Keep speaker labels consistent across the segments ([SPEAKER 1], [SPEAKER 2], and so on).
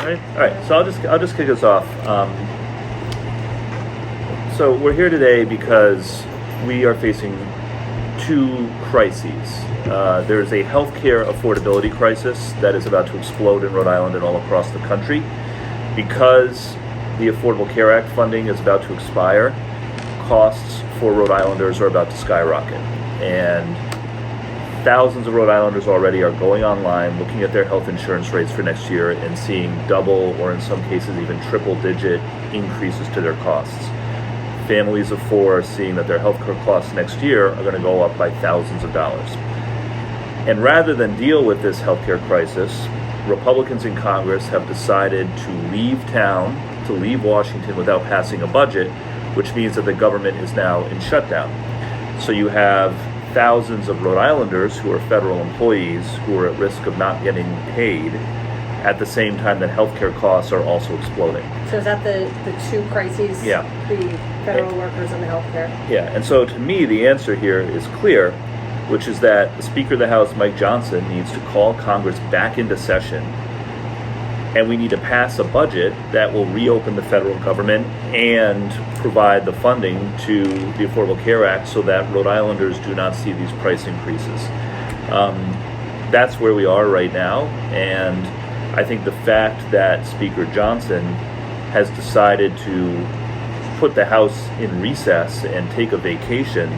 [SPEAKER 1] All right. So I'll just kick us off. So we're here today because we are facing two crises. There's a healthcare affordability crisis that is about to explode in Rhode Island and all across the country because the Affordable Care Act funding is about to expire. Costs for Rhode Islanders are about to skyrocket, and thousands of Rhode Islanders already are going online, looking at their health insurance rates for next year and seeing double or in some cases even triple-digit increases to their costs. Families of four are seeing that their healthcare costs next year are going to go up by thousands of dollars. And rather than deal with this healthcare crisis, Republicans in Congress have decided to leave town, to leave Washington without passing a budget, which means that the government is now in shutdown. So you have thousands of Rhode Islanders who are federal employees who are at risk of not getting paid at the same time that healthcare costs are also exploding.
[SPEAKER 2] So is that the two crises?
[SPEAKER 1] Yeah.
[SPEAKER 2] The federal workers and the healthcare?
[SPEAKER 1] Yeah, and so to me the answer here is clear, which is that the Speaker of the House, Mike Johnson, needs to call Congress back into session, and we need to pass a budget that will reopen the federal government and provide the funding to the Affordable Care Act so that Rhode Islanders do not see these price increases. That's where we are right now, and I think the fact that Speaker Johnson has decided to put the House in recess and take a vacation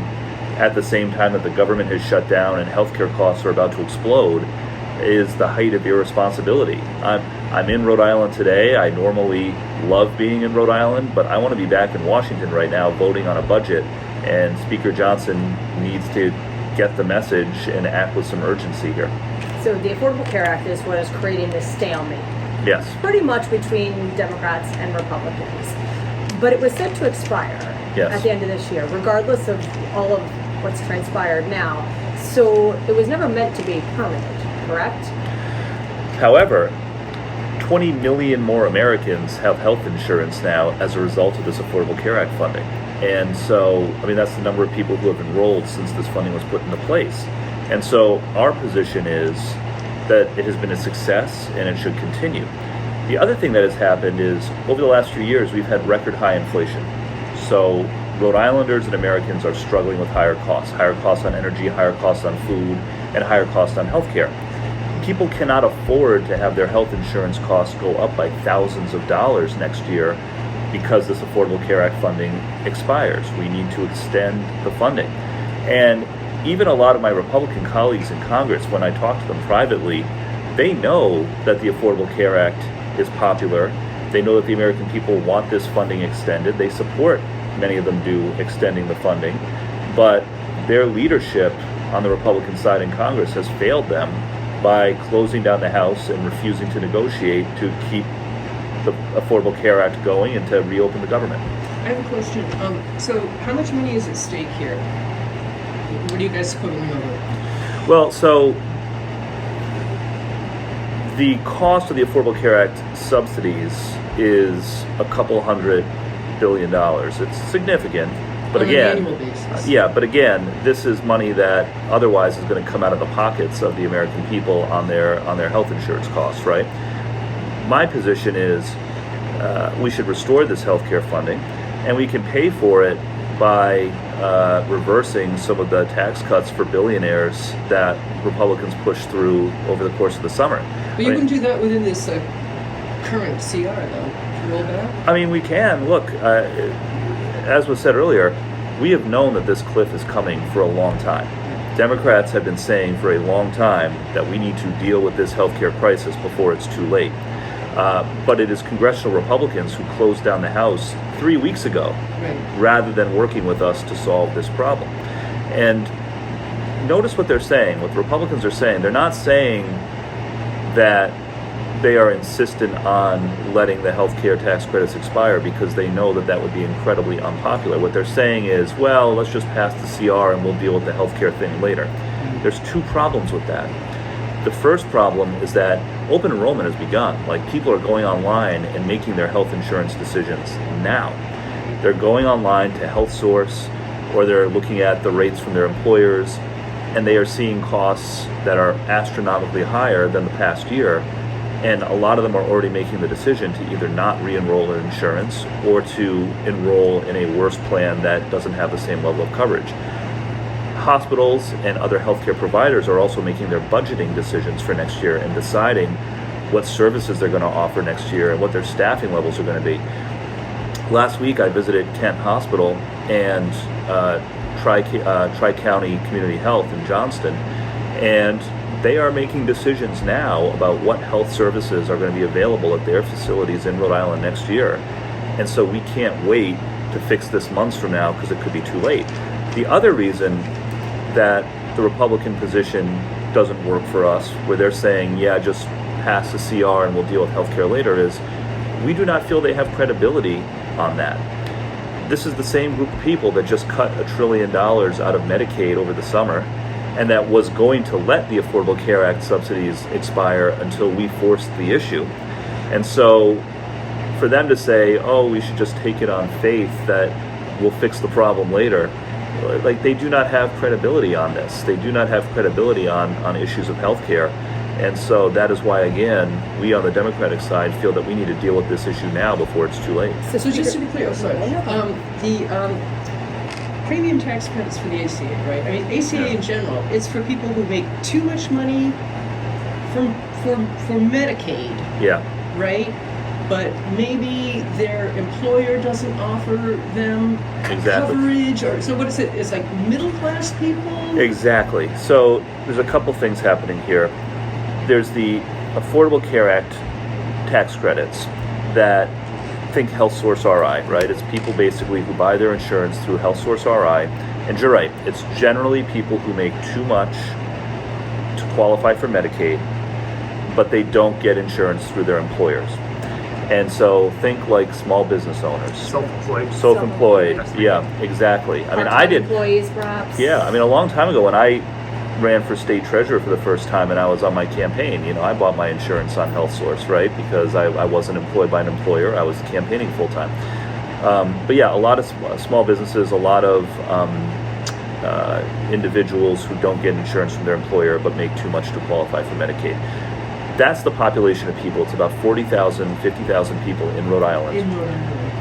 [SPEAKER 1] at the same time that the government has shut down and healthcare costs are about to explode is the height of irresponsibility. I'm in Rhode Island today. I normally love being in Rhode Island, but I want to be back in Washington right now voting on a budget, and Speaker Johnson needs to get the message and act with some urgency here.
[SPEAKER 2] So the Affordable Care Act is what is creating this stalemate.
[SPEAKER 1] Yes.
[SPEAKER 2] Pretty much between Democrats and Republicans. But it was set to expire at the end of this year, regardless of all of what's transpired now. So it was never meant to be permanent, correct?
[SPEAKER 1] However, 20 million more Americans have health insurance now as a result of this Affordable Care Act funding. And so, that's the number of people who have enrolled since this funding was put into place. And so our position is that it has been a success and it should continue. The other thing that has happened is over the last few years, we've had record high inflation. So Rhode Islanders and Americans are struggling with higher costs on energy, higher costs on food, and higher costs on healthcare. People cannot afford to have their health insurance costs go up by thousands of dollars next year because this Affordable Care Act funding expires. We need to extend the funding. And even a lot of my Republican colleagues in Congress, when I talk to them privately, they know that the Affordable Care Act is popular. They know that the American people want this funding extended. They support, many of them do, extending the funding. But their leadership on the Republican side in Congress has failed them by closing down the House and refusing to negotiate to keep the Affordable Care Act going and to reopen the government.
[SPEAKER 3] I have a question. So how much money is at stake here? What are you guys quibbling over?
[SPEAKER 1] Well, so the cost of the Affordable Care Act subsidies is a couple $100 billion. It's significant, but
[SPEAKER 3] on
[SPEAKER 1] again,
[SPEAKER 3] an annual basis.
[SPEAKER 1] But again, this is money that otherwise is going to come out of the pockets of the American people on their health insurance costs, right? My position is we should restore this health care funding, and we can pay for it by reversing some of the tax cuts for billionaires that Republicans pushed through over the course of the summer.
[SPEAKER 3] But you wouldn't do that within this current CR, though. Roll back?
[SPEAKER 1] We can. Look, as was said earlier, we have known that this cliff is coming for a long time. Democrats have been saying for a long time that we need to deal with this healthcare crisis before it's too late. But it is congressional Republicans who closed down the House 3 weeks ago, rather than working with us to solve this problem. And notice what they're saying, what the Republicans are saying. They're not saying that they are insistent on letting the health care tax credits expire because they know that that would be incredibly unpopular. What they're saying is, well, let's just pass the CR and we'll deal with the health care thing later. There's two problems with that. The first problem is that open enrollment has begun. Like, people are going online and making their health insurance decisions now. They're going online to HealthSource, or they're looking at the rates from their employers, and they are seeing costs that are astronomically higher than the past year. And a lot of them are already making the decision to either not re-enroll in insurance or to enroll in a worse plan that doesn't have the same level of coverage. Hospitals and other healthcare providers are also making their budgeting decisions for next year and deciding what services they're going to offer next year and what their staffing levels are going to be. Last week I visited Kent Hospital and Tri-County Community Health in Johnston, and they are making decisions now about what health services are going to be available at their facilities in Rhode Island next year. And so we can't wait to fix this months from now because it could be too late. The other reason that the Republican position doesn't work for us, where they're saying, yeah, just pass the CR and we'll deal with healthcare later, is we do not feel they have credibility on that. This is the same group of people that just cut $1 trillion out of Medicaid over the summer, and that was going to let the Affordable Care Act subsidies expire until we forced the issue. And so for them to say, oh, we should just take it on faith that we'll fix the problem later, like, they do not have credibility on this. They do not have credibility on issues of healthcare. And so that is why, again, we on the Democratic side feel that we need to deal with this issue now before it's too late.
[SPEAKER 3] So just to be clear, the premium tax credits for the ACA, right? I mean, ACA in general, it's for people who make too much money for Medicaid.
[SPEAKER 1] Yeah.
[SPEAKER 3] Right? But maybe their employer doesn't offer them coverage, or so what is it? It's like middle class people?
[SPEAKER 1] Exactly. So there's a couple things happening here. There's the Affordable Care Act tax credits that think Health Source RI, right? It's people basically who buy their insurance through Health Source RI. And you're right, it's generally people who make too much to qualify for Medicaid, but they don't get insurance through their employers. And so think like small business owners. Self-employed, yeah, exactly. I mean, I did.
[SPEAKER 2] Employees, perhaps.
[SPEAKER 1] Yeah, I mean, a long time ago when I ran for state treasurer for the first time and I was on my campaign, I bought my insurance on Health Source, right? Because I wasn't employed by an employer, I was campaigning full time. But yeah, a lot of small businesses, a lot of individuals who don't get insurance from their employer but make too much to qualify for Medicaid. That's the population of people. It's about 40,000, 50,000 people in Rhode Island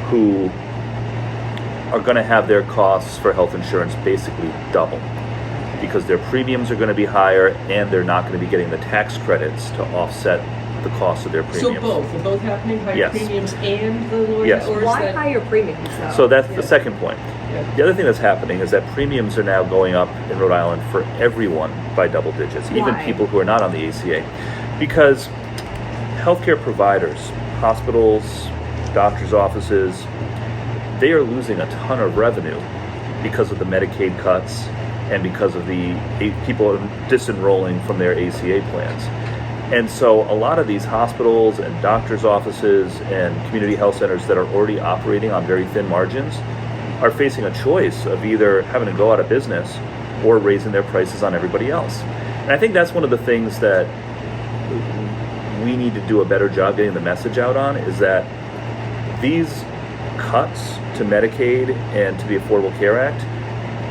[SPEAKER 1] who are going to have their costs for health insurance basically double, because their premiums are going to be higher and they're not going to be getting the tax credits to offset the cost of their premiums.
[SPEAKER 3] So both? Are both happening? Higher
[SPEAKER 1] Yes.
[SPEAKER 3] premiums and the lawyer?
[SPEAKER 1] Yes.
[SPEAKER 3] Or is
[SPEAKER 2] Why
[SPEAKER 3] that...
[SPEAKER 2] higher premiums, though?
[SPEAKER 1] So that's the second point.
[SPEAKER 3] Yeah.
[SPEAKER 1] The other thing that's happening is that premiums are now going up in Rhode Island for everyone by double digits, even
[SPEAKER 2] Why?
[SPEAKER 1] people who are not on the ACA. Because healthcare providers, hospitals, doctors' offices, they are losing a ton of revenue because of the Medicaid cuts and because of the people disenrolling from their ACA plans. And so a lot of these hospitals and doctors' offices and community health centers that are already operating on very thin margins are facing a choice of either having to go out of business or raising their prices on everybody else. And I think that's one of the things that we need to do a better job getting the message out on, is that these cuts to Medicaid and to the Affordable Care Act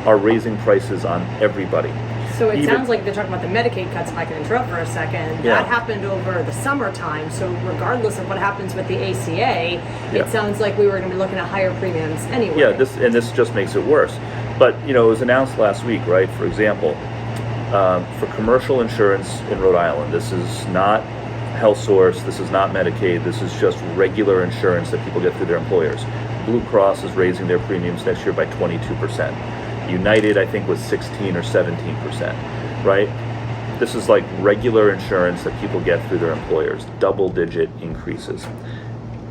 [SPEAKER 1] are raising prices on everybody.
[SPEAKER 2] So it sounds like they're talking about the Medicaid cuts, if I can interrupt for a second.
[SPEAKER 1] Yeah.
[SPEAKER 2] That happened over the summertime, so regardless of what happens with the ACA, it sounds like we were going to be looking at higher premiums anyway.
[SPEAKER 1] Yeah, this just makes it worse. But, it was announced last week, right? For example, for commercial insurance in Rhode Island, this is not Health Source, this is not Medicaid, this is just regular insurance that people get through their employers. Blue Cross is raising their premiums next year by 22%. United, I think, was 16 or 17%, right? This is like regular insurance that people get through their employers, double-digit increases.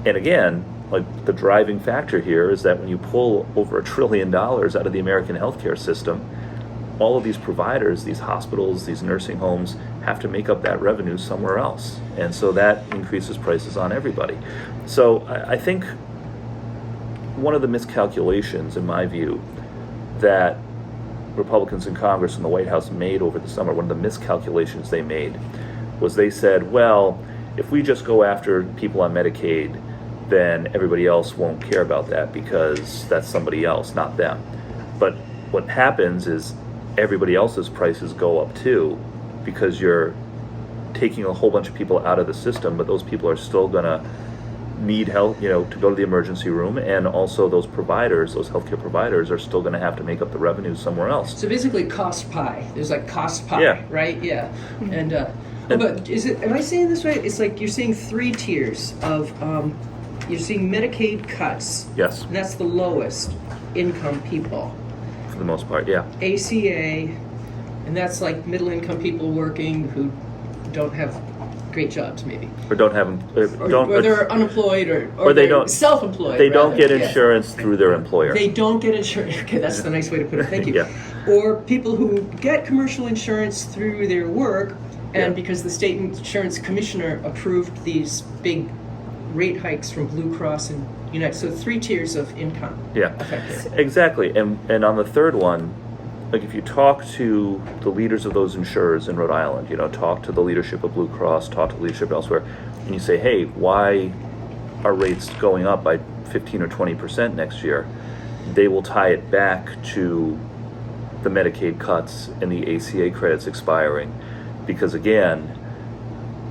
[SPEAKER 1] And again, like, the driving factor here is that when you pull over $1 trillion out of the American healthcare system, all of these providers, these hospitals, these nursing homes have to make up that revenue somewhere else. And so that increases prices on everybody. So I think one of the miscalculations, in my view, that Republicans in Congress and the White House made over the summer, one of the miscalculations they made was they said, well, if we just go after people on Medicaid, then everybody else won't care about that because that's somebody else, not them. But what happens is everybody else's prices go up too, because you're taking a whole bunch of people out of the system, but those people are still going to need help, to go to the emergency room, and also those providers, those healthcare providers, are still going to have to make up the revenue somewhere else.
[SPEAKER 3] So basically, cost pie. There's like cost pie,
[SPEAKER 1] yeah.
[SPEAKER 3] right? Yeah. And but is it? Am I saying this right? It's like you're seeing 3 tiers of. You're seeing Medicaid cuts.
[SPEAKER 1] Yes.
[SPEAKER 3] And that's the lowest income people.
[SPEAKER 1] For the most part, yeah.
[SPEAKER 3] ACA, and that's like middle income people working who don't have great jobs, maybe.
[SPEAKER 1] Or don't have,
[SPEAKER 3] or they're unemployed, or
[SPEAKER 1] they
[SPEAKER 3] they're
[SPEAKER 1] don't
[SPEAKER 3] self-employed.
[SPEAKER 1] They don't get insurance through their employer.
[SPEAKER 3] They don't get insurance. Okay, that's the nice way to put it. Thank you.
[SPEAKER 1] Yeah.
[SPEAKER 3] Or people who get commercial insurance through their work, and
[SPEAKER 1] Yeah.
[SPEAKER 3] because the state insurance commissioner approved these big rate hikes from Blue Cross and United. So 3 tiers of income.
[SPEAKER 1] Yeah,
[SPEAKER 3] Effective.
[SPEAKER 1] exactly. And on the third one, like if you talk to the leaders of those insurers in Rhode Island, talk to the leadership of Blue Cross, talk to leadership elsewhere, and you say, hey, why are rates going up by 15 or 20% next year? They will tie it back to the Medicaid cuts and the ACA credits expiring, because again,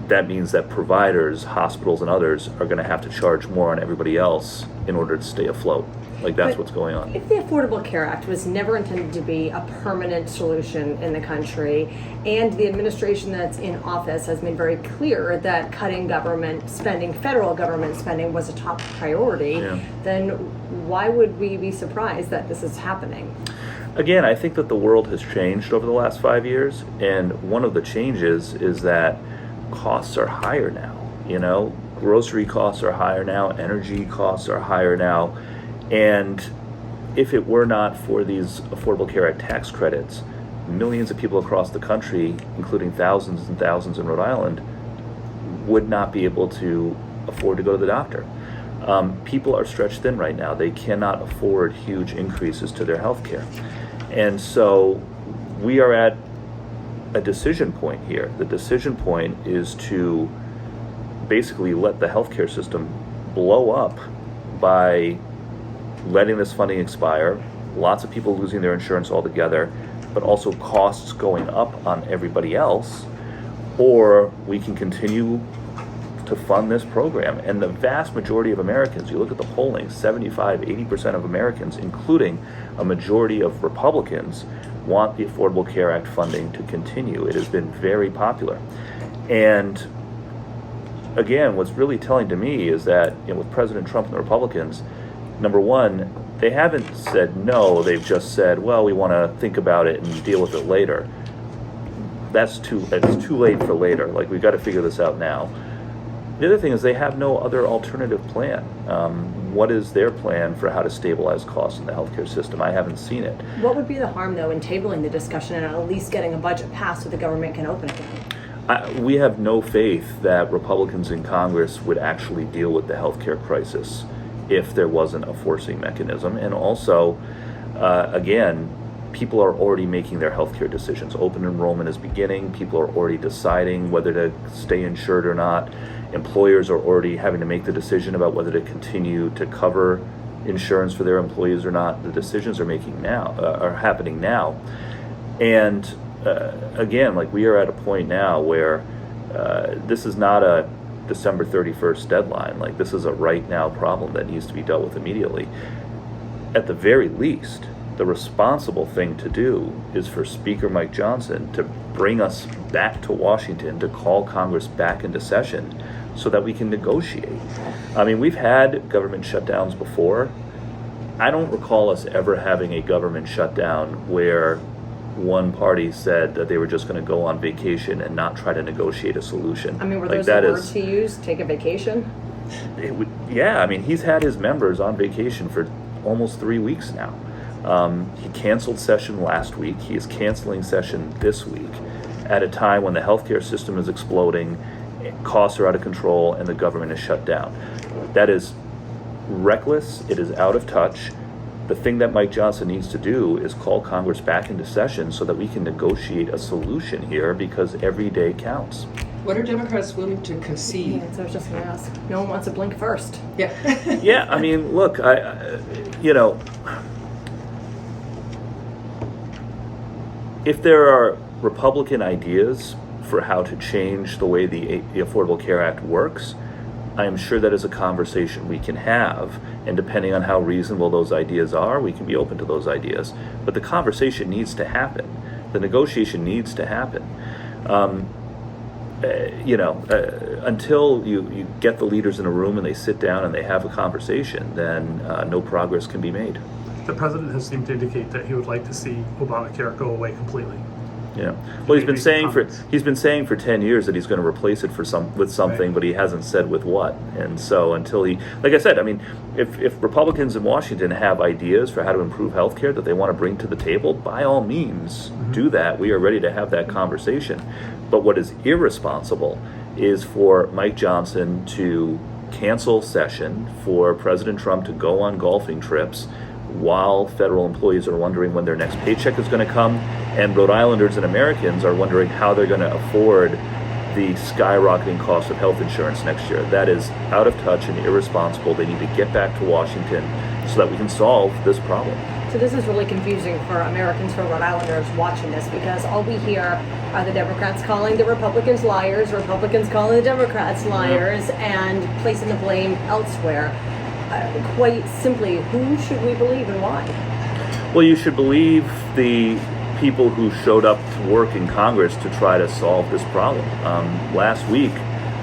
[SPEAKER 1] that means that providers, hospitals, and others are going to have to charge more on everybody else in order to stay afloat. Like, that's what's going on.
[SPEAKER 2] If the Affordable Care Act was never intended to be a permanent solution in the country, and the administration that's in office has made very clear that cutting government spending, federal government spending, was a top priority, then why would we be surprised that this is happening?
[SPEAKER 1] Again, I think that the world has changed over the last 5 years, and one of the changes is that costs are higher now. Grocery costs are higher now, energy costs are higher now, and if it were not for these Affordable Care Act tax credits, millions of people across the country, including thousands and thousands in Rhode Island, would not be able to afford to go to the doctor. People are stretched thin right now. They cannot afford huge increases to their health care. And so we are at a decision point here. The decision point is to basically let the healthcare system blow up by letting this funding expire, lots of people losing their insurance altogether, but also costs going up on everybody else, or we can continue to fund this program. And the vast majority of Americans, you look at the polling, 75-80% of Americans, including a majority of Republicans, want the Affordable Care Act funding to continue. It has been very popular. And again, what's really telling to me is that with President Trump and the Republicans, number one, they haven't said no, they've just said, well, we want to think about it and deal with it later. It's too late for later. Like, we've got to figure this out now. The other thing is they have no other alternative plan. What is their plan for how to stabilize costs in the healthcare system? I haven't seen it.
[SPEAKER 2] What would be the harm, though, in tabling the discussion and at least getting a budget passed so the government can open again?
[SPEAKER 1] We have no faith that Republicans in Congress would actually deal with the healthcare crisis if there wasn't a forcing mechanism. And also, again, people are already making their healthcare decisions. Open enrollment is beginning. People are already deciding whether to stay insured or not. Employers are already having to make the decision about whether to continue to cover insurance for their employees or not. The decisions are happening now. And again, like, we are at a point now where this is not a December 31st deadline. Like, this is a right now problem that needs to be dealt with immediately. At the very least, the responsible thing to do is for Speaker Mike Johnson to bring us back to Washington, to call Congress back into session so that we can negotiate. I mean, we've had government shutdowns before. I don't recall us ever having a government shutdown where one party said that they were just going to go on vacation and not try to negotiate a solution.
[SPEAKER 2] I mean, were those the words he used? Take a vacation?
[SPEAKER 1] Yeah, I mean, he's had his members on vacation for almost 3 weeks now. He canceled session last week. He is canceling session this week at a time when the healthcare system is exploding, costs are out of control, and the government is shut down. That is reckless. It is out of touch. The thing that Mike Johnson needs to do is call Congress back into session so that we can negotiate a solution here, because every day counts.
[SPEAKER 3] What are Democrats willing to concede?
[SPEAKER 2] Yeah, that's what I was just going to ask. No one wants to blink first.
[SPEAKER 3] Yeah.
[SPEAKER 1] Yeah, I mean, look, if there are Republican ideas for how to change the way the Affordable Care Act works, I am sure that is a conversation we can have, and depending on how reasonable those ideas are, we can be open to those ideas. But the conversation needs to happen. The negotiation needs to happen. Until you get the leaders in a room and they sit down and they have a conversation, then no progress can be made.
[SPEAKER 4] The president has seemed to indicate that he would like to see Obamacare go away completely.
[SPEAKER 1] Yeah. Well, he's been saying for 10 years that he's going to replace it with something, right. But he hasn't said with what. And so until he, like I said, I mean, if Republicans in Washington have ideas for how to improve health care that they want to bring to the table, by all means, do that. We are ready to have that conversation. But what is irresponsible is for Mike Johnson to cancel session, for President Trump to go on golfing trips while federal employees are wondering when their next paycheck is going to come, and Rhode Islanders and Americans are wondering how they're going to afford the skyrocketing cost of health insurance next year. That is out of touch and irresponsible. They need to get back to Washington so that we can solve this problem.
[SPEAKER 2] So this is really confusing for Americans, for Rhode Islanders watching this, because all we hear are the Democrats calling the Republicans liars, Republicans calling the Democrats liars, and placing the blame elsewhere. Quite simply, who should we believe and why?
[SPEAKER 1] Well, you should believe the people who showed up to work in Congress to try to solve this problem. Last week,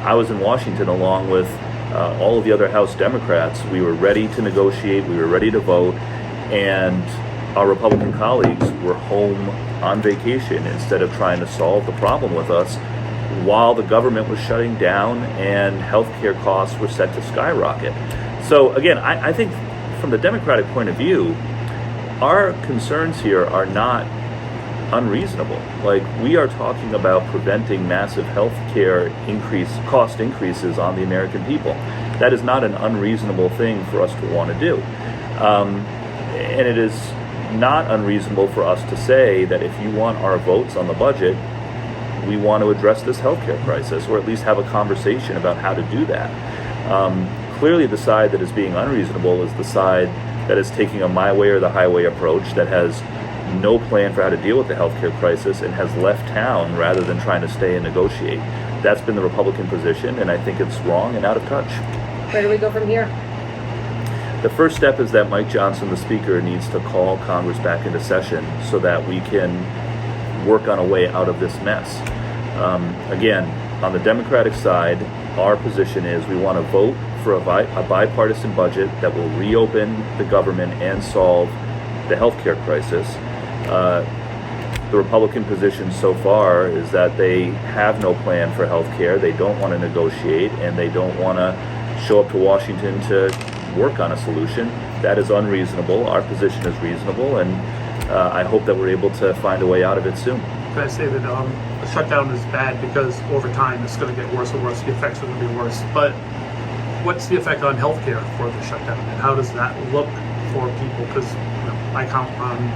[SPEAKER 1] I was in Washington along with all of the other House Democrats. We were ready to negotiate, we were ready to vote, and our Republican colleagues were home on vacation instead of trying to solve the problem with us while the government was shutting down and healthcare costs were set to skyrocket. So again, I think from the Democratic point of view, our concerns here are not unreasonable. Like, we are talking about preventing massive healthcare cost increases on the American people. That is not an unreasonable thing for us to want to do. And it is not unreasonable for us to say that if you want our votes on the budget, we want to address this healthcare crisis, or at least have a conversation about how to do that. Clearly, the side that is being unreasonable is the side that is taking a my way or the highway approach, that has no plan for how to deal with the healthcare crisis and has left town rather than trying to stay and negotiate. That's been the Republican position, and I think it's wrong and out of touch.
[SPEAKER 2] Where do we go from here?
[SPEAKER 1] The first step is that Mike Johnson, the Speaker, needs to call Congress back into session so that we can work on a way out of this mess. Again, on the Democratic side, our position is we want to vote for a bipartisan budget that will reopen the government and solve the healthcare crisis. The Republican position so far is that they have no plan for healthcare. They don't want to negotiate, and they don't want to show up to Washington to work on a solution. That is unreasonable. Our position is reasonable, and I hope that we're able to find a way out of it soon.
[SPEAKER 4] Can I say that the shutdown is bad because over time it's going to get worse and worse. The effects are going to be worse. But what's the effect on healthcare for the shutdown, and how does that look for people? Because I count on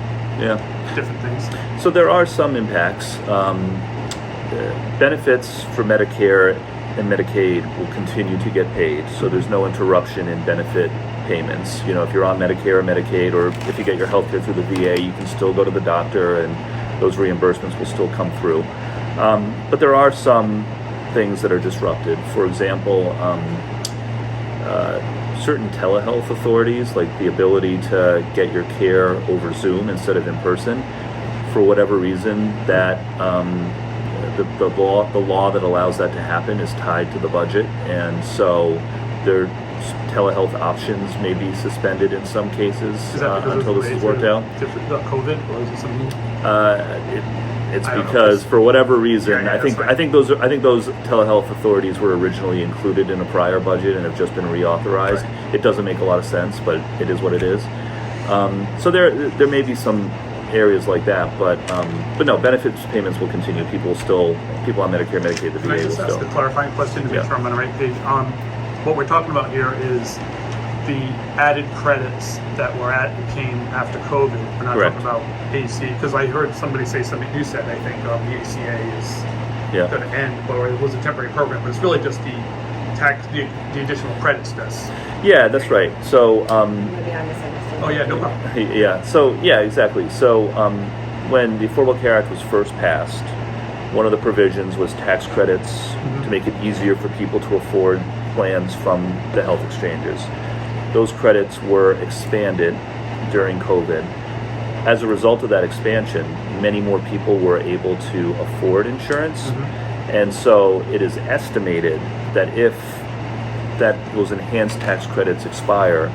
[SPEAKER 4] different things. So
[SPEAKER 1] there are some impacts. Benefits for Medicare and Medicaid will continue to get paid, so there's no interruption in benefit payments. You know, if you're on Medicare or Medicaid, or if you get your health care through the VA, you can still go to the doctor and those reimbursements will still come through. But there are some things that are disrupted. For example, certain telehealth authorities, like the ability to get your care over Zoom instead of in person, for whatever reason, that the law that allows that to happen is tied to the budget, and so their telehealth options may be suspended in some cases until this is worked out.
[SPEAKER 4] COVID, or is it something?
[SPEAKER 1] It's because for whatever reason, I think those telehealth authorities were originally included in a prior budget and have just been reauthorized. Right. It doesn't make a lot of sense, but it is what it is. So there may be some areas like that, but no, benefits payments will continue. People on Medicare, Medicaid, the VA will still. Can I just
[SPEAKER 4] ask a clarifying question to make sure I'm on the right page? What we're talking about here is the added credits that came after COVID. We're not
[SPEAKER 1] Correct.
[SPEAKER 4] talking about ACA, because I heard somebody say something you said, I think, the ACA is going to end, or it was a temporary program, but it's really just the additional credits does.
[SPEAKER 1] Yeah, that's right. So
[SPEAKER 2] Maybe I misunderstood.
[SPEAKER 4] Oh yeah, no problem.
[SPEAKER 1] So exactly. So when the Affordable Care Act was first passed, one of the provisions was tax credits to make it easier for people to afford plans from the health exchanges. Those credits were expanded during COVID. As a result of that expansion, many more people were able to afford insurance. And so it is estimated that if those enhanced tax credits expire,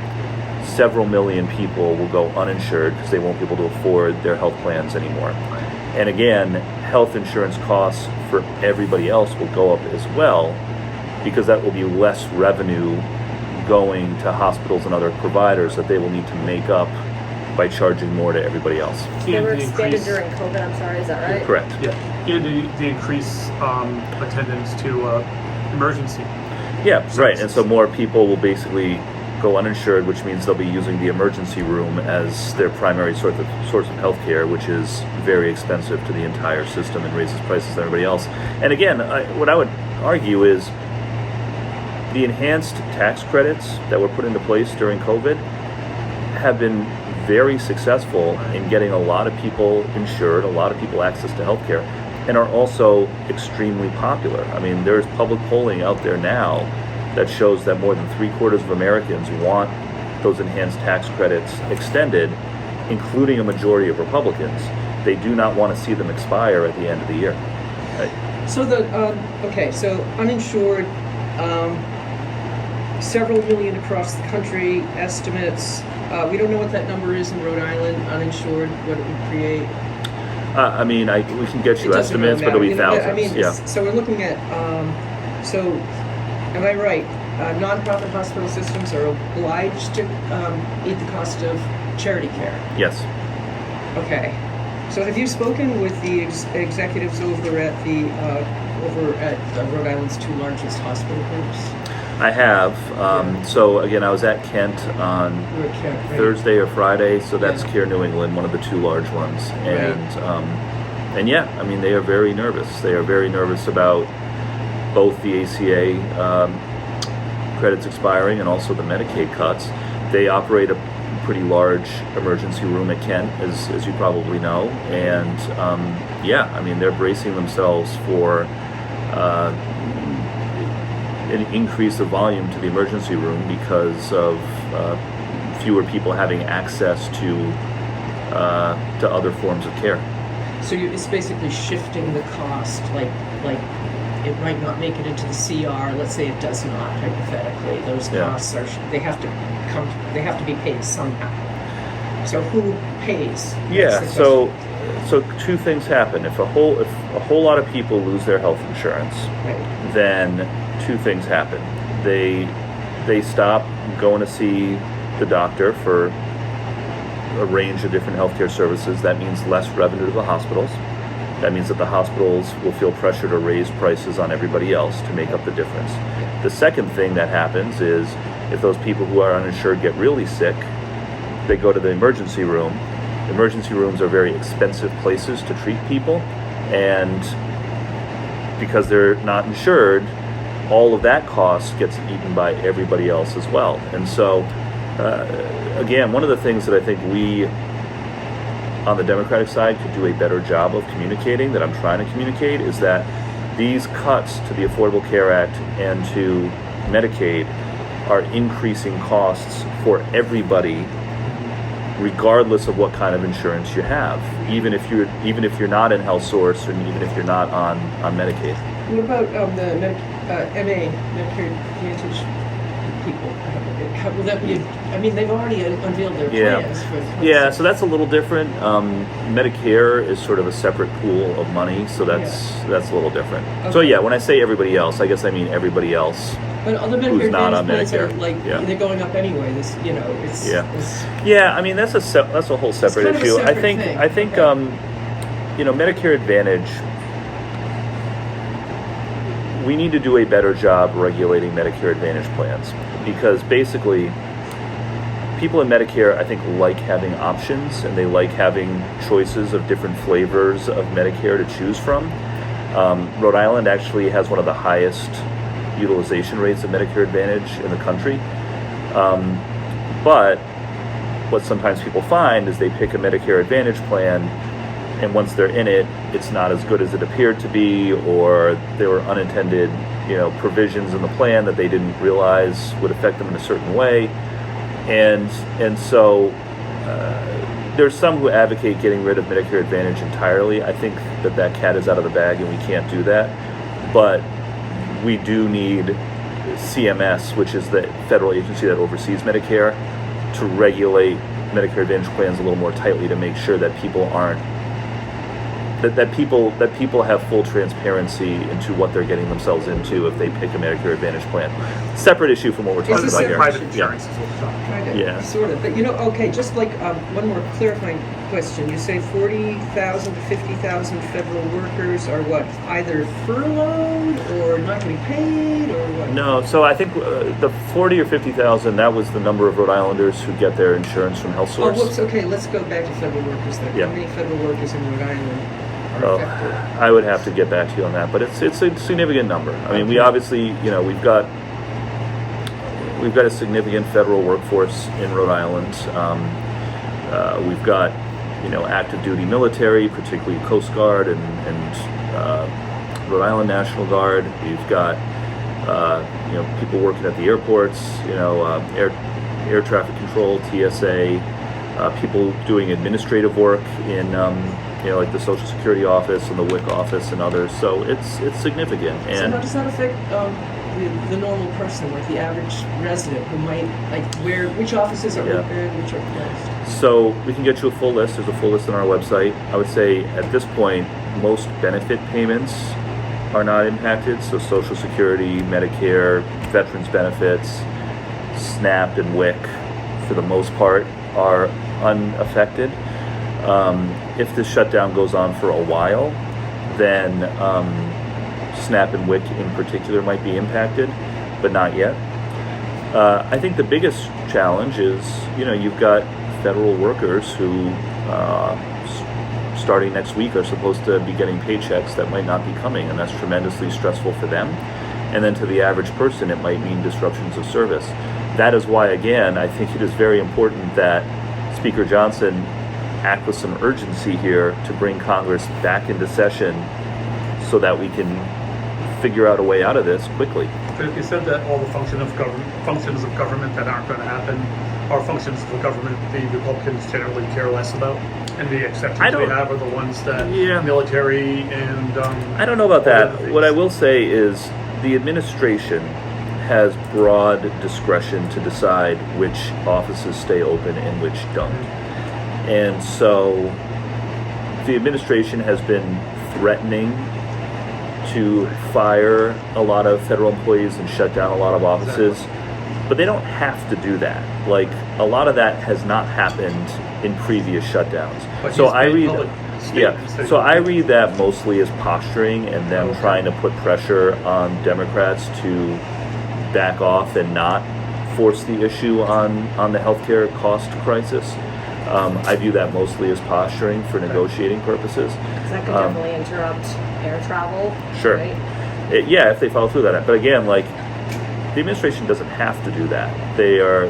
[SPEAKER 1] several million people will go uninsured because they won't be able to afford their health plans anymore. And again, health insurance costs for everybody else will go up as well, because that will be less revenue going to hospitals and other providers that they will need to make up by charging more to everybody else.
[SPEAKER 2] They were expanded during COVID, I'm sorry, is that right?
[SPEAKER 1] Correct.
[SPEAKER 4] Yeah, and the increase attendance to emergency.
[SPEAKER 1] Yeah, right. And so more people will basically go uninsured, which means they'll be using the emergency room as their primary source of health care, which is very expensive to the entire system and raises prices to everybody else. And again, what I would argue is the enhanced tax credits that were put into place during COVID have been very successful in getting a lot of people insured, a lot of people access to health care, and are also extremely popular. I mean, there's public polling out there now that shows that more than 3/4 of Americans want those enhanced tax credits extended, including a majority of Republicans. They do not want to see them expire at the end of the year. Right?
[SPEAKER 3] So so uninsured, several million across the country, estimates. We don't know what that number is in Rhode Island, uninsured, what it would create.
[SPEAKER 1] I mean, we can get you estimates, but it'll be thousands.
[SPEAKER 3] So we're looking at, am I right? Nonprofit hospital systems are obliged to eat the cost of charity care.
[SPEAKER 1] Yes.
[SPEAKER 3] Okay. So have you spoken with the executives over at Rhode Island's two largest hospital groups?
[SPEAKER 1] I have. So again, I was at Kent on Thursday or Friday. So that's Care New England, one of the two large ones, and yeah, I mean, they are very nervous. They are very nervous about both the ACA credits expiring and also the Medicaid cuts. They operate a pretty large emergency room at Kent, as you probably know, and yeah, I mean, they're bracing themselves for an increase of volume to the emergency room because of fewer people having access to other forms of care.
[SPEAKER 3] So it's basically shifting the cost, like it might not make it into the CR. Let's say it does not, hypothetically. Those costs they have to be paid somehow. So who pays?
[SPEAKER 1] Yeah. So two things happen. If a whole lot of people lose their health insurance, then two things happen. They stop going to see the doctor for a range of different healthcare services. That means less revenue to the hospitals. That means that the hospitals will feel pressure to raise prices on everybody else to make up the difference. The second thing that happens is if those people who are uninsured get really sick, they go to the emergency room. Emergency rooms are very expensive places to treat people, and because they're not insured, all of that cost gets eaten by everybody else as well. And so, again, one of the things that I think we on the Democratic side could do a better job of communicating, that I'm trying to communicate, is that these cuts to the Affordable Care Act and to Medicaid are increasing costs for everybody, regardless of what kind of insurance you have, even if you're not in HealthSource, and even if you're not on Medicaid.
[SPEAKER 3] What about the Medicare Advantage people? How will that be? I mean, they've already unveiled their plans.
[SPEAKER 1] Yeah, so that's a little different. Medicare is sort of a separate pool of money, so that's a little different. Okay. So yeah, when I say everybody else, I guess I mean everybody else.
[SPEAKER 3] But other Medicare who's not on Medicare, they're going up anyway.
[SPEAKER 1] Yeah. I mean, that's a whole separate issue. I think Medicare Advantage. We need to do a better job regulating Medicare Advantage plans, because basically people in Medicare, I think, like having options, and they like having choices of different flavors of Medicare to choose from. Rhode Island actually has one of the highest utilization rates of Medicare Advantage in the country. But what sometimes people find is they pick a Medicare Advantage plan and once they're in it, it's not as good as it appeared to be, or there were unintended, provisions in the plan that they didn't realize would affect them in a certain way, and so there's some who advocate getting rid of Medicare Advantage entirely. I think that cat is out of the bag, and we can't do that, but we do need CMS, which is the federal agency that oversees Medicare, to regulate Medicare Advantage plans a little more tightly to make sure that people aren't that people have full transparency into what they're getting themselves into if they pick a Medicare Advantage plan. Separate issue from what we're talking about here.
[SPEAKER 4] Private insurance is what we're talking about.
[SPEAKER 3] Kind of,
[SPEAKER 1] Yeah.
[SPEAKER 3] sort of. But okay, just like one more clarifying question. You say 40,000 to 50,000 federal workers are what, either furloughed or not getting paid, or what?
[SPEAKER 1] No, so I think the 40 or 50,000, that was the number of Rhode Islanders who get their insurance from Health
[SPEAKER 3] Oh,
[SPEAKER 1] Source.
[SPEAKER 3] whoops. Okay, let's go back to federal workers then.
[SPEAKER 1] Yeah.
[SPEAKER 3] How many federal workers in Rhode Island are
[SPEAKER 1] Oh,
[SPEAKER 3] affected?
[SPEAKER 1] I would have to get back to you on that, but it's a significant number. I mean, we obviously, we've got a significant federal workforce in Rhode Island. We've got, active duty military, particularly Coast Guard and Rhode Island National Guard. We've got, people working at the airports, air traffic control, TSA, people doing administrative work in, like the Social Security office and the WIC office and others. So it's significant.
[SPEAKER 3] So
[SPEAKER 1] And
[SPEAKER 3] how does that affect the normal person, like the average resident who might, which offices are
[SPEAKER 1] Yeah.
[SPEAKER 3] open, which are closed?
[SPEAKER 1] so we can get you a full list. There's a full list on our website. I would say at this point, most benefit payments are not impacted. So Social Security, Medicare, veterans benefits, SNAP, and WIC, for the most part, are unaffected. If this shutdown goes on for a while, then SNAP and WIC in particular might be impacted, but not yet. I think the biggest challenge is, you've got federal workers who, starting next week, are supposed to be getting paychecks that might not be coming, and that's tremendously stressful for them. And then to the average person, it might mean disruptions of service. That is why, again, I think it is very important that Speaker Johnson act with some urgency here to bring Congress back into session so that we can figure out a way out of this quickly.
[SPEAKER 4] But if you said that all the functions of government that aren't going to happen are functions of the government the Republicans generally care less about, and the exceptions we have are the ones that military and
[SPEAKER 1] I don't know about that.
[SPEAKER 4] things.
[SPEAKER 1] What I will say is the administration has broad discretion to decide which offices stay open and which don't. And so the administration has been threatening to fire a lot of federal employees and shut down a lot of offices, but they don't have to do that. Like, a lot of that has not happened in previous shutdowns.
[SPEAKER 4] But
[SPEAKER 1] So
[SPEAKER 4] he's
[SPEAKER 1] I
[SPEAKER 4] made
[SPEAKER 1] read,
[SPEAKER 4] public statements that
[SPEAKER 1] so
[SPEAKER 4] he-
[SPEAKER 1] I read that mostly as posturing and them trying to put pressure on Democrats to back off and not force the issue on the healthcare cost crisis. I view that mostly as posturing for negotiating purposes.
[SPEAKER 2] 'Cause that could definitely interrupt air travel.
[SPEAKER 1] Sure.
[SPEAKER 2] Right?
[SPEAKER 1] If they follow through that. But again, the administration doesn't have to do that. They are,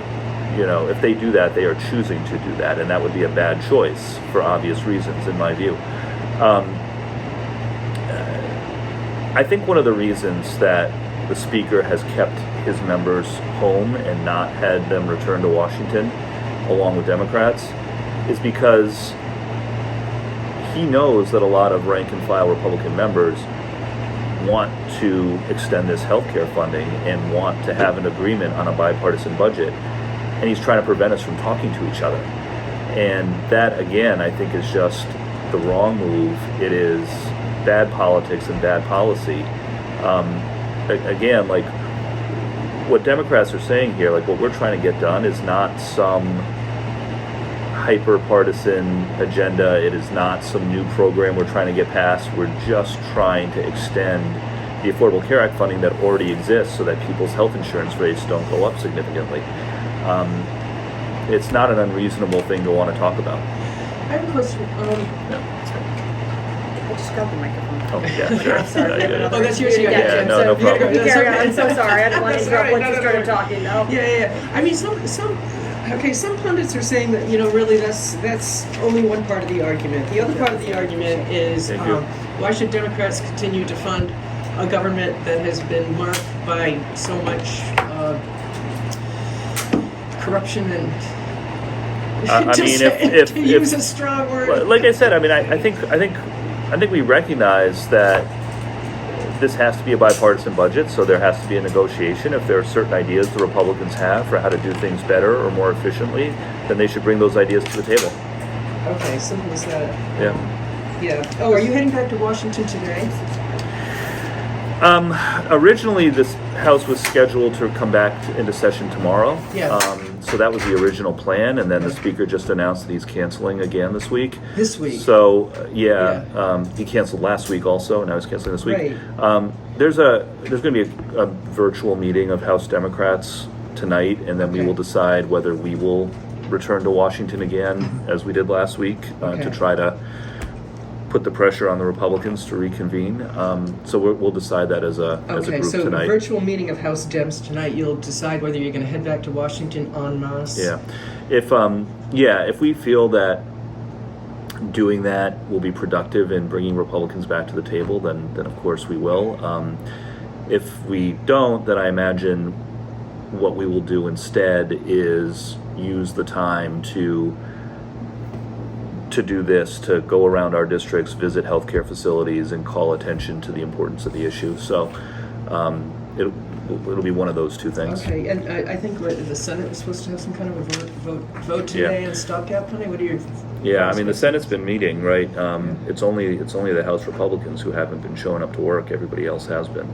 [SPEAKER 1] if they do that, they are choosing to do that, and that would be a bad choice for obvious reasons, in my view. I think one of the reasons that the Speaker has kept his members home and not had them return to Washington, along with Democrats, is because he knows that a lot of rank-and-file Republican members want to extend this health care funding and want to have an agreement on a bipartisan budget, and he's trying to prevent us from talking to each other. And that, again, I think is just the wrong move. It is bad politics and bad policy. Again, what Democrats are saying here, what we're trying to get done is not some hyper-partisan agenda. It is not some new program we're trying to get passed. We're just trying to extend the Affordable Care Act funding that already exists so that people's health insurance rates don't go up significantly. It's not an unreasonable thing to want to talk about.
[SPEAKER 3] I have a question.
[SPEAKER 2] I just got the microphone.
[SPEAKER 1] Oh, yeah, sure.
[SPEAKER 2] I'm sorry. we have another
[SPEAKER 3] Oh, that's yours,
[SPEAKER 2] interview to
[SPEAKER 3] yeah,
[SPEAKER 2] get
[SPEAKER 1] yeah,
[SPEAKER 2] to,
[SPEAKER 1] no,
[SPEAKER 2] so
[SPEAKER 1] no problem.
[SPEAKER 2] You carry on. I'm so sorry. I didn't want to
[SPEAKER 3] That's
[SPEAKER 2] interrupt
[SPEAKER 3] all right.
[SPEAKER 2] once you
[SPEAKER 3] No, no,
[SPEAKER 2] started
[SPEAKER 3] no.
[SPEAKER 2] talking. No.
[SPEAKER 3] Yeah. I mean, some Okay, some pundits are saying that, really that's only one part of the argument. The other part of the argument is why should Democrats continue to fund a government that has been marked by so much corruption and to use a strong word.
[SPEAKER 1] Like I said, I mean, I think we recognize that this has to be a bipartisan budget, so there has to be a negotiation. If there are certain ideas the Republicans have for how to do things better or more efficiently, then they should bring those ideas to the table.
[SPEAKER 3] Okay, simple as that.
[SPEAKER 1] Yeah.
[SPEAKER 3] Yeah. Oh, are you heading back to Washington today?
[SPEAKER 1] Originally, this House was scheduled to come back into session tomorrow.
[SPEAKER 3] Yeah.
[SPEAKER 1] So that was the original plan, and then the Speaker just announced that he's canceling again this week.
[SPEAKER 3] This week.
[SPEAKER 1] So he canceled last week also, and now he's canceling this week.
[SPEAKER 3] Right.
[SPEAKER 1] There's going to be a virtual meeting of House Democrats tonight, and then we will decide whether we will return to Washington again, as we did last week, to try to put the pressure on the Republicans to reconvene. So we'll decide that as a group
[SPEAKER 3] so
[SPEAKER 1] tonight.
[SPEAKER 3] Virtual meeting of House Dems tonight. You'll decide whether you're going to head back to Washington en masse.
[SPEAKER 1] Yeah, if we feel that doing that will be productive in bringing Republicans back to the table, then of course we will. If we don't, then I imagine what we will do instead is use the time to do this, to go around our districts, visit healthcare facilities, and call attention to the importance of the issue. So it'll be one of those two things.
[SPEAKER 3] Okay, and I think the Senate was supposed to have some kind of a vote today on stopgap funding. What are your
[SPEAKER 1] I mean, the Senate's been meeting, right? It's only the House Republicans who haven't been showing up to work. Everybody else has been.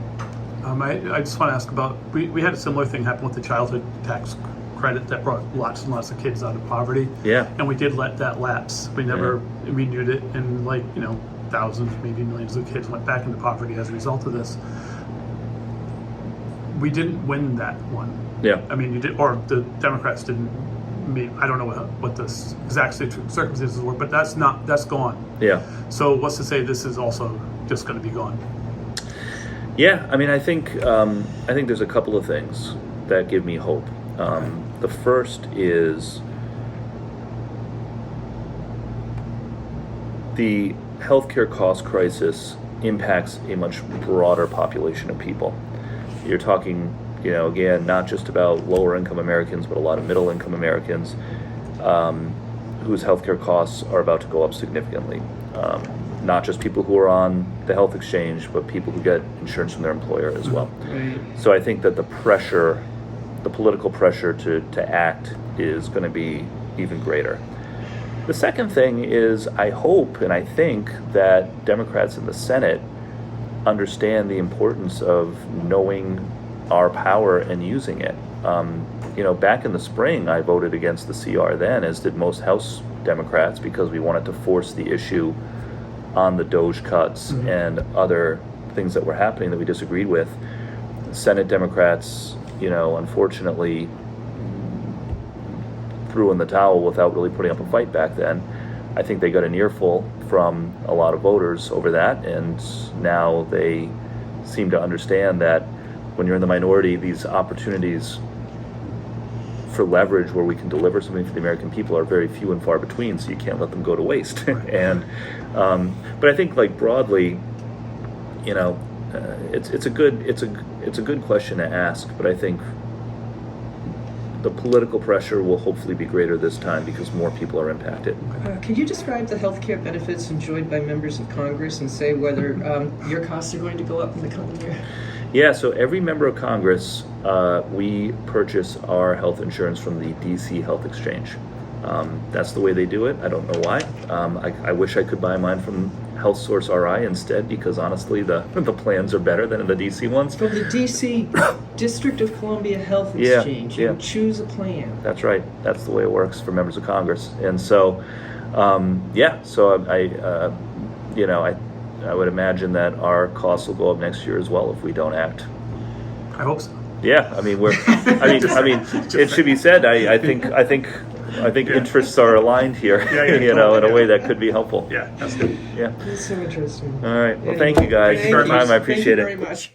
[SPEAKER 4] I just want to ask about, we had a similar thing happen with the childhood tax credit that brought lots and lots of kids out of poverty.
[SPEAKER 1] Yeah.
[SPEAKER 4] And we did let that lapse. We never renewed it, and thousands, maybe millions of kids went back into poverty as a result of this. We didn't win that one.
[SPEAKER 1] Yeah.
[SPEAKER 4] I mean, you did, or the Democrats didn't. I don't know what the exact circumstances were, but that's gone.
[SPEAKER 1] Yeah.
[SPEAKER 4] So what's to say this is also just going to be gone?
[SPEAKER 1] Yeah, I mean, I think there's a couple of things that give me hope. The first is the healthcare cost crisis impacts a much broader population of people. You're talking, again, not just about lower income Americans, but a lot of middle income Americans whose healthcare costs are about to go up significantly. Not just people who are on the health exchange, but people who get insurance from their employer as well.
[SPEAKER 3] Right.
[SPEAKER 1] So I think that the political pressure to act is going to be even greater. The second thing is, I hope and I think that Democrats in the Senate understand the importance of knowing our power and using it. Back in the spring, I voted against the CR then, as did most House Democrats, because we wanted to force the issue on the DOJ cuts and other things that were happening that we disagreed with. Senate Democrats, unfortunately threw in the towel without really putting up a fight back then. I think they got an earful from a lot of voters over that, and now they seem to understand that when you're in the minority, these opportunities for leverage where we can deliver something for the American people are very few and far between, so you can't let them go to waste. And but I think, like, broadly, it's a good question to ask, but I think the political pressure will hopefully be greater this time because more people are impacted.
[SPEAKER 3] Could you describe the health care benefits enjoyed by members of Congress and say whether your costs are going to go up in the coming year?
[SPEAKER 1] Yeah, so every member of Congress, we purchase our health insurance from the DC Health Exchange. That's the way they do it. I don't know why. I wish I could buy mine from Health Source RI instead, because honestly, the plans are better than the DC ones.
[SPEAKER 3] From the DC District of Columbia Health Exchange, you choose a plan.
[SPEAKER 1] That's right. That's the way it works for members of Congress. And so, so I would imagine that our costs will go up next year as well if we don't act.
[SPEAKER 4] I hope so.
[SPEAKER 1] Yeah, I mean it should be said. I think interests are aligned here, in a way that could be helpful.
[SPEAKER 4] Yeah, that's good.
[SPEAKER 1] Yeah.
[SPEAKER 3] That's so interesting.
[SPEAKER 1] All right. Well, thank you guys for your time. I appreciate it.
[SPEAKER 3] Thank you very much.